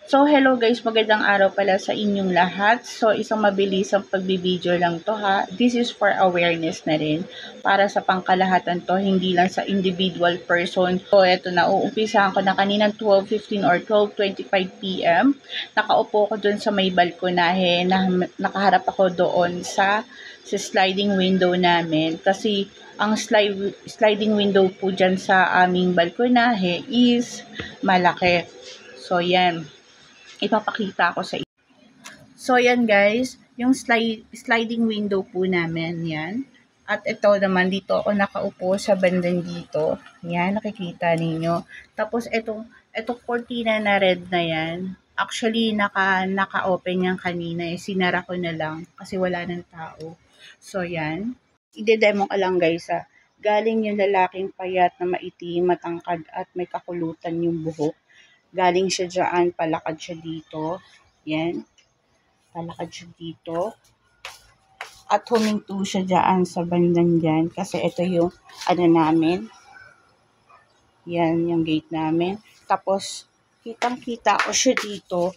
So, hello guys, magandang araw pala sa inyong lahat. So, isang mabilisang pagbibideo lang to ha. This is for awareness na rin. Para sa pangkalahatan to, hindi lang sa individual person. So, eto na, uumpisahan ko na kaninang 12:15 or 12:25 p.m. Nakaupo ko dun sa may balkonahe, nakaharap ako doon sa sliding window namin. Kasi, ang sliding window po dyan sa aming balkonahe is malaki. So, yan. Ipapakita ko sa inyo. So, yan guys, yung sliding window po namin, yan. At ito naman, dito ako nakaupo sa bandang dito. Yan, nakikita ninyo. Tapos, itong cortina na red na yan, actually, naka-open yan kanina. Sinara ko na lang kasi wala ng tao. So, yan. Ide-demo ka lang guys ha. Galing yung lalaking payat na maitim, matangkad at may kakulutan yung buhok. Galing siya dyan, palakad siya dito. Yan. Palakad siya dito. At huminto siya dyan sa bandang dyan. Kasi ito yung namin. Yan, yung gate namin. Tapos, kitang-kita ko siya dito.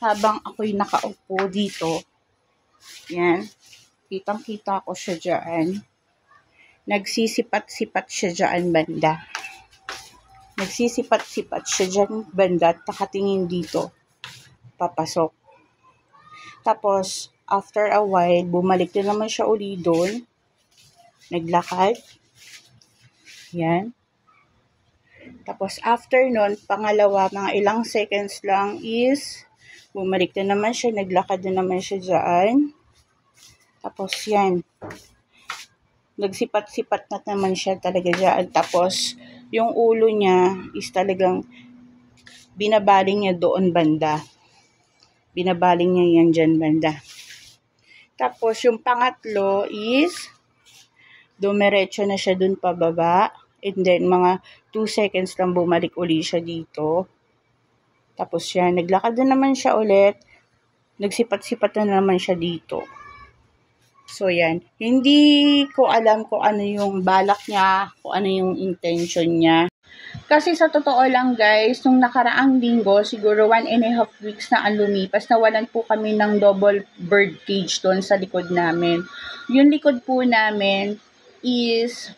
Habang ako'y nakaupo dito. Yan. Kitang-kita ko siya dyan. Nagsisipat-sipat siya dyan banda. Nagsisipat-sipat siya dyan banda at nakatingin dito. Papasok. Tapos, after a while, bumalik na naman siya uli doon. Naglakad. Yan. Tapos, after nun, pangalawa, mga ilang seconds lang is, bumalik na naman siya, naglakad na naman siya dyan. Tapos, yan. Nagsipat-sipat na naman siya talaga dyan. Tapos, yung ulo niya is talagang binabaling niya doon banda. Binabaling niya yan dyan banda. Tapos, yung pangatlo is, dumiretso na siya dun pababa. And then, mga 2 seconds lang bumalik uli siya dito. Tapos yan, naglakad na naman siya ulit. Nagsipat-sipat na naman siya dito. So, yan. Hindi ko alam kung ano yung balak niya, kung ano yung intention niya. Kasi sa totoo lang guys, nung nakaraang linggo, siguro 1.5 weeks na ang lumipas, nawalan po kami ng double bird cage doon sa likod namin. Yung likod po namin is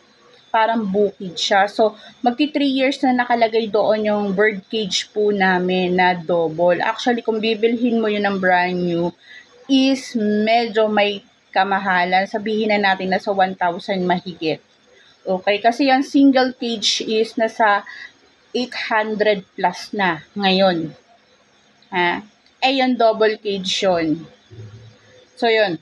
parang bukid siya. So, magti 3 years na nakalagay doon yung bird cage po namin na double. Actually, kung bibilhin mo yun ng brand new, is medyo may kamahalan. Sabihin na natin na sa 1,000 mahigit. Okay, kasi yung single cage is nasa 800 plus na ngayon. Ha? Yung double cage yun. So, yun.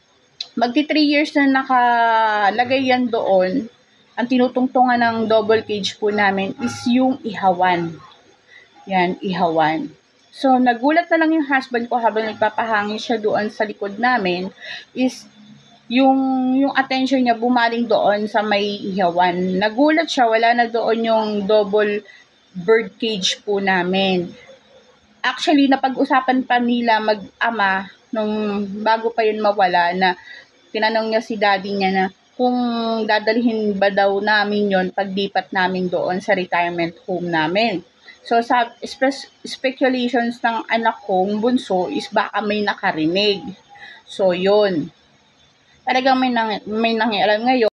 Magti 3 years na nakalagay yan doon. Ang tinutungtungan ng double cage po namin is yung ihawan. Yan, ihawan. So, nagulat na lang yung husband ko habang nagpapahangin siya doon sa likod namin is yung attention niya bumaling doon sa may ihawan. Nagulat siya, wala na doon yung double bird cage po namin. Actually, napag-usapan pa nila mag-ama nung bago pa yun mawala na tinanong niya si daddy niya na kung dadalhin ba daw namin yon paglipat namin doon sa retirement home namin. So, sa speculations ng anak kong bunso is baka may nakarinig. So, yun. Talagang may nangyayari ngayon.